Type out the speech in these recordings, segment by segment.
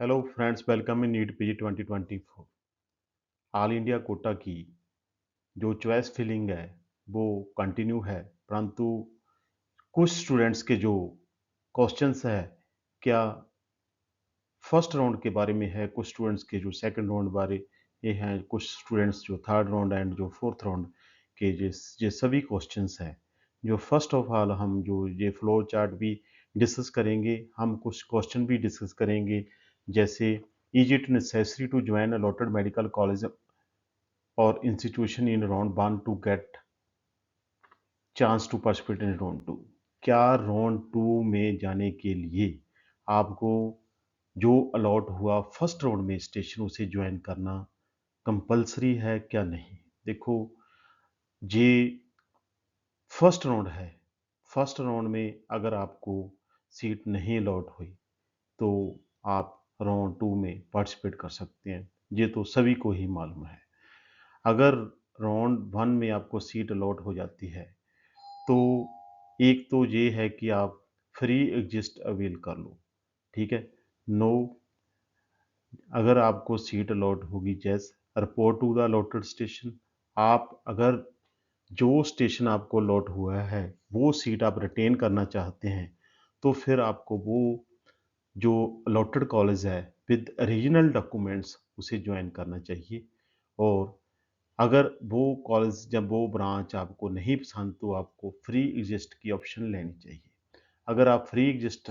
Hello friends, welcome in NEET PG 2024। All India quota की जो choice filling है वो कंटिन्यू है, परंतु कुछ स्टूडेंट्स के जो क्वेश्चंस है, क्या फर्स्ट राउंड के बारे में है, कुछ स्टूडेंट्स के जो सेकंड राउंड बारे ये हैं, कुछ स्टूडेंट्स जो थर्ड राउंड एंड जो फोर्थ राउंड के ये सभी क्वेश्चंस हैं। जो फर्स्ट ऑफ ऑल हम जो ये फ्लो चार्ट भी डिस्कस करेंगे, हम कुछ क्वेश्चन भी डिस्कस करेंगे, जैसे is it necessary to join allotted medical college और institution in round one to get chance to participate in round two. क्या राउंड टू में जाने के लिए आपको जो अलॉट हुआ फर्स्ट राउंड में स्टेशन उसे ज्वाइन करना कंपलसरी है क्या नहीं? देखो, ये फर्स्ट राउंड है। फर्स्ट राउंड में अगर आपको सीट नहीं अलॉट हुई तो आप राउंड टू में पार्टिसिपेट कर सकते हैं। ये तो सभी को ही मालूम है। अगर राउंड वन में आपको सीट अलॉट हो जाती है तो एक तो ये है कि आप फ्री एग्जिस्ट अवेल कर लो, ठीक है। नो, अगर आपको सीट अलॉट होगी, जैसे report to the allotted station. आप अगर जो स्टेशन आपको अलॉट हुआ है वो सीट आप रिटेन करना चाहते हैं तो फिर आपको वो जो अलॉटेड कॉलेज है विद रीजनल डॉक्यूमेंट्स उसे ज्वाइन करना चाहिए। और अगर वो कॉलेज जब वो ब्रांच आपको नहीं पसंद तो आपको फ्री एग्जिस्ट की ऑप्शन लेनी चाहिए। अगर आप फ्री एग्जिस्ट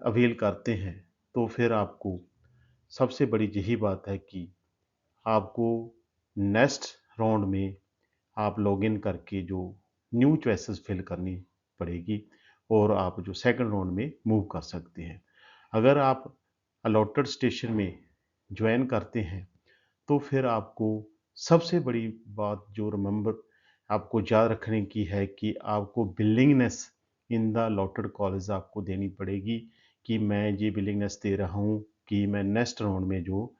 अवेल करते हैं तो फिर आपको सबसे बड़ी यही बात है कि आपको नेक्स्ट राउंड में आप लॉगिन करके जो न्यू चॉइसेस फिल करनी पड़ेगी और आप जो सेकंड राउंड में मूव कर सकते हैं। अगर आप अलॉटेड स्टेशन में ज्वाइन करते हैं तो फिर आपको सबसे बड़ी बात जो रिमेंबर आपको याद रखने की है कि आपको willingness in the allotted college आपको देनी पड़ेगी कि मैं ये विलिंगनेस दे रहा हूँ कि मैं नेक्स्ट राउंड में जो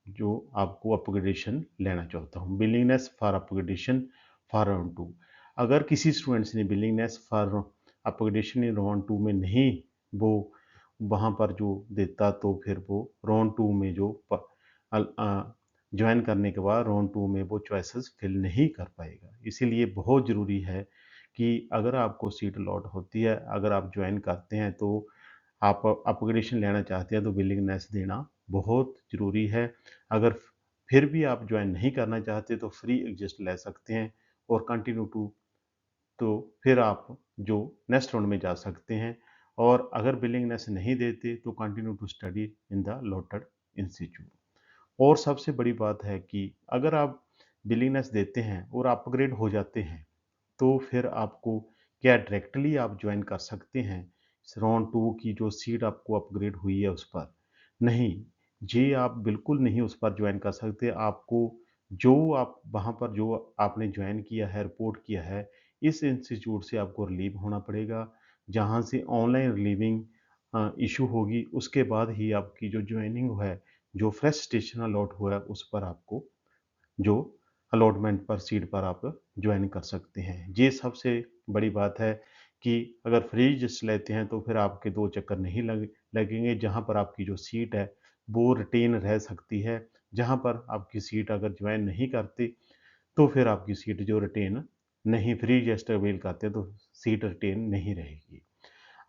जो आपको अपग्रेडेशन लेना चाहता हूँ, willingness for upgradation for round to. अगर किसी स्टूडेंट्स ने willingness for upgradation in round two में नहीं वो वहाँ पर जो देता तो फिर वो राउंड टू में जो ज्वाइन करने के बाद राउंड टू में वो चॉइसेस फिल नहीं कर पाएगा। इसीलिए बहुत ज़रूरी है कि अगर आपको सीट अलॉट होती है, अगर आप ज्वाइन करते हैं तो आप अपग्रेडेशन लेना चाहते हैं तो विलिंगनेस देना बहुत ज़रूरी है। अगर फिर भी आप ज्वाइन नहीं करना चाहते तो फ्री एग्जिस्ट ले सकते हैं और कंटिन्यू टू, तो फिर आप जो नेक्स्ट राउंड में जा सकते हैं। और अगर विलिंगनेस नहीं देते तो continue to study in the allotted institute. और सबसे बड़ी बात है कि अगर आप विलिंगनेस देते हैं और अपग्रेड हो जाते हैं तो फिर आपको क्या डायरेक्टली आप ज्वाइन कर सकते हैं राउंड टू की जो सीट आपको अपग्रेड हुई है उस पर? नहीं, ये आप बिल्कुल नहीं उस पर ज्वाइन कर सकते। आपको जो आप वहाँ पर जो आपने ज्वाइन किया है, रिपोर्ट किया है, इस इंस्टीट्यूट से आपको रिलीव होना पड़ेगा। जहाँ से ऑनलाइन रिलीविंग इशू होगी उसके बाद ही आपकी जो ज्वाइनिंग है, जो फ्रेश स्टेशन अलॉट हुआ है उस पर आपको जो अलॉटमेंट पर सीट पर आप ज्वाइन कर सकते हैं। ये सबसे बड़ी बात है कि अगर फ्री रजिस्टर लेते हैं तो फिर आपके 2 चक्कर नहीं लगेंगे, जहाँ पर आपकी जो सीट है वो रिटेन रह सकती है। जहाँ पर आपकी सीट अगर ज्वाइन नहीं करते तो फिर आपकी सीट जो रिटेन नहीं, फ्री रजिस्टर अवेल करते हैं तो सीट रिटेन नहीं रहेगी।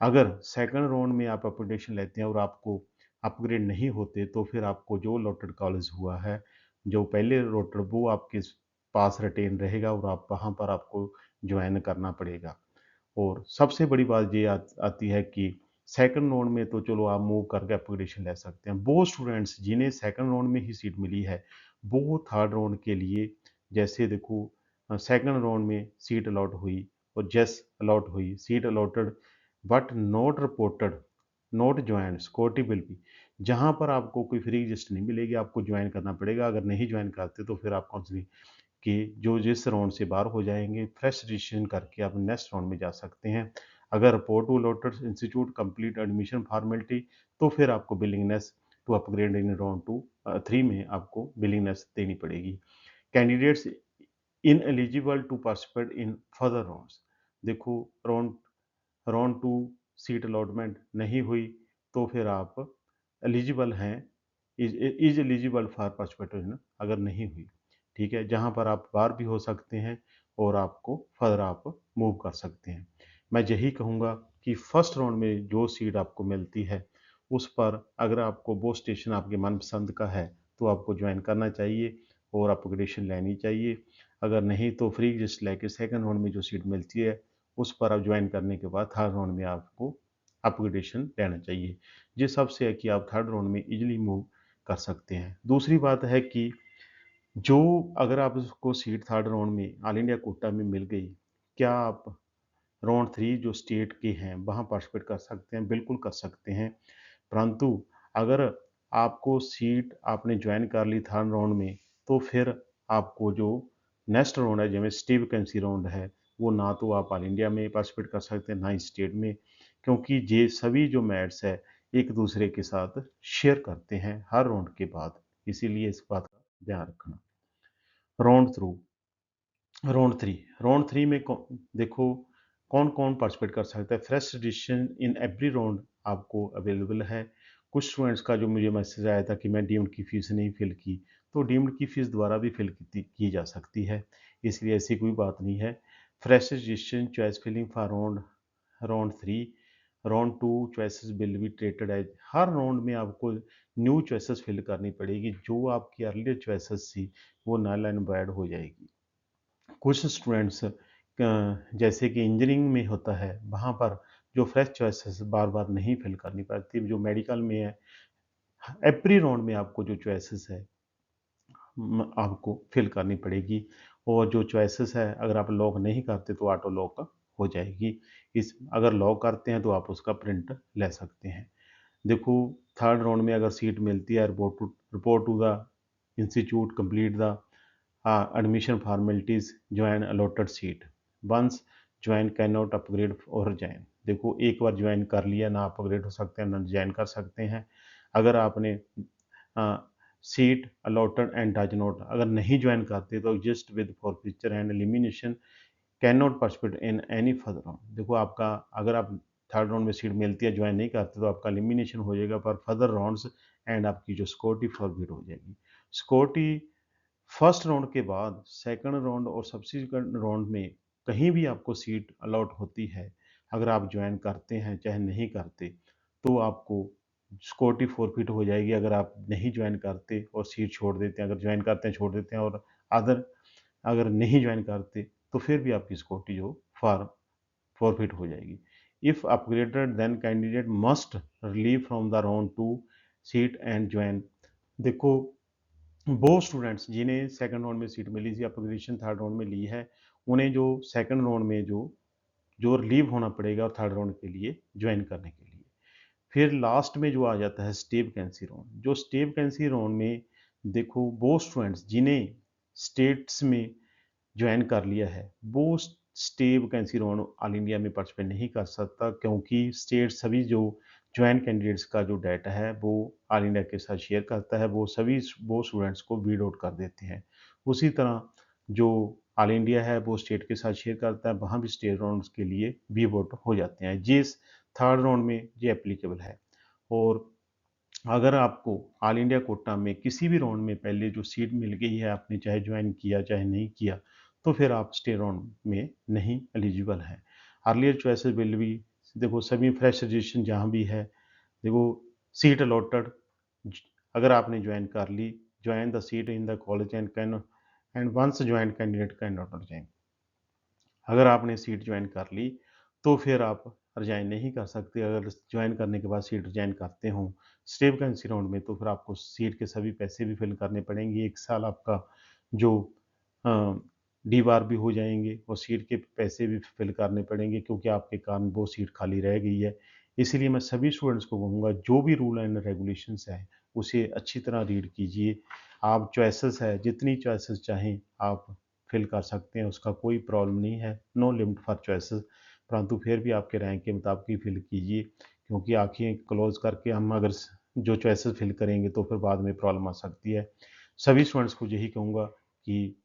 अगर सेकंड राउंड में आप अपग्रेडेशन लेते हैं और आपको अपग्रेड नहीं होते तो फिर आपको जो अलॉटेड कॉलेज हुआ है, जो पहले अलॉटेड वो आपके पास रिटेन रहेगा और आप वहाँ पर आपको ज्वाइन करना पड़ेगा। और सबसे बड़ी बात ये आती है कि सेकंड राउंड में तो चलो आप मूव करके अपग्रेडेशन ले सकते हैं। वो स्टूडेंट्स जिन्हें सेकंड राउंड में ही सीट मिली है, वो थर्ड राउंड के लिए, जैसे देखो सेकंड राउंड में सीट अलॉट हुई और जस्ट अलॉट हुई, seat allotted but not reported, not joint, security will be. जहाँ पर आपको कोई फ्री लिस्ट नहीं मिलेगी, आपको ज्वाइन करना पड़ेगा। अगर नहीं ज्वाइन करते तो फिर आप काउंसलिंग कि जो जिस राउंड से बाहर हो जाएंगे, फ्रेश रजिस्ट्रेशन करके आप नेक्स्ट राउंड में जा सकते हैं। अगर report to allotted institute complete admission formality तो फिर आपको willingness to upgrade in round two three में आपको बिलिंगनेस देनी पड़ेगी। Candidates ineligible to participate in further rounds. देखो, round round two seat allotment नहीं हुई तो फिर आप एलिजिबल हैं, इज एलिजिबल फॉर पार्टिसिपेशन अगर नहीं हुई, ठीक है, जहाँ पर आप बार भी हो सकते हैं और आपको फर्दर आप मूव कर सकते हैं। मैं यही कहूँगा कि फर्स्ट राउंड में जो सीट आपको मिलती है उस पर अगर आपको वो स्टेशन आपके मनपसंद का है तो आपको ज्वाइन करना चाहिए और अपग्रेडेशन लेनी चाहिए। अगर नहीं तो फ्री एग्जिस्ट लेके सेकंड राउंड में जो सीट मिलती है उस पर आप ज्वाइन करने के बाद थर्ड राउंड में आपको अपग्रेडेशन लेना चाहिए। जिस हिसाब से है कि आप थर्ड राउंड में इजीली मूव कर सकते हैं। दूसरी बात है कि जो अगर आपको सीट थर्ड राउंड में ऑल इंडिया कोटा में मिल गई, क्या आप राउंड 3 जो स्टेट के हैं वहाँ पार्टिसिपेट कर सकते हैं? बिल्कुल कर सकते हैं। परंतु अगर आपको सीट आपने ज्वाइन कर ली थर्ड राउंड में, तो फिर आपको जो नेक्स्ट राउंड है जिसमें स्टे वैकेंसी राउंड है, वो ना तो आप ऑल इंडिया में पार्टिसिपेट कर सकते हैं, ना ही स्टेट में, क्योंकि ये सभी जो मैट्स है एक दूसरे के साथ शेयर करते हैं हर राउंड के बाद। इसीलिए इस बात का ध्यान रखना। राउंड थ्रू राउंड थ्री में देखो कौन कौन पार्टिसिपेट कर सकता है। Fresh registration in every round आपको अवेलेबल है। कुछ स्टूडेंट्स का जो मुझे मैसेज आया था कि मैं डीम्ड की फ़ीस नहीं फिल की, तो डीम्ड की फ़ीस दोबारा भी फिल की जा सकती है, इसलिए ऐसी कोई बात नहीं है। Fresh registration choice filling for round round three, round two choices will be treated as, हर राउंड में आपको न्यू चॉइसेस फिल करनी पड़ेगी। जो आपकी अर्लियर चॉइसेस थी वो नल एंड वैड हो जाएगी। कुछ स्टूडेंट्स जैसे कि इंजीनियरिंग में होता है वहाँ पर जो फ्रेश चॉइसेस बार बार नहीं फिल करनी पड़ती, जो मेडिकल में है एवरी राउंड में आपको जो चॉइसेस है आपको फिल करनी पड़ेगी, और जो चॉइसेस है अगर आप लॉक नहीं करते तो ऑटो लॉक हो जाएगी। इस अगर लॉक करते हैं तो आप उसका प्रिंट ले सकते हैं। देखो थर्ड राउंड में अगर सीट मिलती है, report to the institute, complete the admission formalities, join allotted seat, once join can not upgrade और ज्वाइन। देखो एक बार ज्वाइन कर लिया ना अपग्रेड हो सकते हैं ना ज्वाइन कर सकते हैं। अगर आपने seat allotted and does not अगर नहीं ज्वाइन करते तो just with forfeiture and elimination can not participate in any further round. देखो आपका अगर आप थर्ड राउंड में सीट मिलती है ज्वाइन नहीं करते तो आपका एलिमिनेशन हो जाएगा पर फर्दर राउंड्स, एंड आपकी जो सिक्योरिटी फॉरफिट हो जाएगी। सिक्योरिटी फर्स्ट राउंड के बाद सेकंड राउंड और सब्सिक्वेंट राउंड में कहीं भी आपको सीट अलॉट होती है, अगर आप ज्वाइन करते हैं चाहे नहीं करते, तो आपको सिक्योरिटी फॉरफिट हो जाएगी। अगर आप नहीं ज्वाइन करते और सीट छोड़ देते हैं, अगर ज्वाइन करते हैं छोड़ देते हैं और अदर अगर नहीं ज्वाइन करते तो फिर भी आपकी सिक्योरिटी जो फॉरफिट हो जाएगी। If upgraded then candidate must relieve from the round two seat and join. देखो वो स्टूडेंट्स जिन्हें सेकंड राउंड में सीट मिली थी, अपग्रेडेशन थर्ड राउंड में ली है, उन्हें जो सेकंड राउंड में जो रिलीव होना पड़ेगा और थर्ड राउंड के लिए ज्वाइन करने के लिए। फिर लास्ट में जो आ जाता है स्टे वैकेंसी राउंड। जो स्टे वैकेंसी राउंड में देखो वो स्टूडेंट्स जिन्हें स्टेट्स में ज्वाइन कर लिया है वो stay vacancy round all India में पार्टिसिपेट नहीं कर सकता, क्योंकि स्टेट सभी जो ज्वाइन कैंडिडेट्स का जो डाटा है वो ऑल इंडिया के साथ शेयर करता है, वो सभी वो स्टूडेंट्स को वीड आउट कर देते हैं। उसी तरह जो ऑल इंडिया है वो स्टेट के साथ शेयर करता है, वहाँ भी स्टेट राउंड्स के लिए वीव आउट हो जाते हैं। जिस थर्ड राउंड में ये एप्लीकेबल है। और अगर आपको ऑल इंडिया कोटा में किसी भी राउंड में पहले जो सीट मिल गई है, आपने चाहे ज्वाइन किया चाहे नहीं किया, तो फिर आप स्टे राउंड में नहीं एलिजिबल हैं। अर्लियर चॉइसेस विल बी, देखो सभी फ्रेश रजिस्ट्रेशन जहाँ भी है, देखो सीट अलॉटेड, अगर आपने ज्वाइन कर ली, join the seat in the college and once join candidate can not resign. अगर आपने सीट ज्वाइन कर ली तो फिर आप रिजाइन नहीं कर सकते। अगर ज्वाइन करने के बाद सीट रिजाइन करते हो स्टे वैकेंसी राउंड में, तो फिर आपको सीट के सभी पैसे भी फिल करने पड़ेंगे। 1 साल आपका जो डी बार भी हो जाएंगे और सीट के पैसे भी फिल करने पड़ेंगे, क्योंकि आपके कारण वो सीट खाली रह गई है। इसीलिए मैं सभी स्टूडेंट्स को कहूँगा जो भी रूल एंड रेगुलेशंस है उसे अच्छी तरह रीड कीजिए। आप चॉइसेस है जितनी चॉइसेस चाहें आप फिल कर सकते हैं, उसका कोई प्रॉब्लम नहीं है, नो लिमिट फॉर चॉइसेस। परंतु फिर भी आपके रैंक के मुताबिक ही फिल कीजिए, क्योंकि आँखें क्लोज करके हम अगर जो चॉइसेस फिल करेंगे तो फिर बाद में प्रॉब्लम आ सकती है। सभी स्टूडेंट्स को यही कहूँगा कि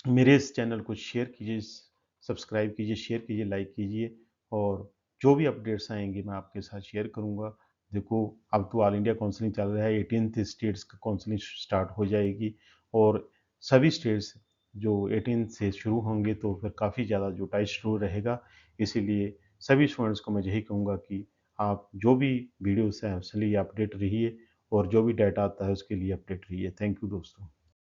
मेरे इस चैनल को शेयर कीजिए, सब्सक्राइब कीजिए, शेयर कीजिए, लाइक कीजिए, और जो भी अपडेट्स आएंगे मैं आपके साथ शेयर करूँगा। देखो अब तो ऑल इंडिया काउंसलिंग चल रहा है, 18th स्टेट्स का काउंसलिंग स्टार्ट हो जाएगी और सभी स्टेट्स जो 18 से शुरू होंगे तो फिर काफ़ी ज़्यादा जो टाइट शेड्यूल रहेगा। इसीलिए सभी स्टूडेंट्स को मैं यही कहूँगा कि आप जो भी वीडियोस हैं उसके लिए अपडेट रहिए और जो भी डाटा आता है उसके लिए अपडेट रहिए। थैंक यू दोस्तों।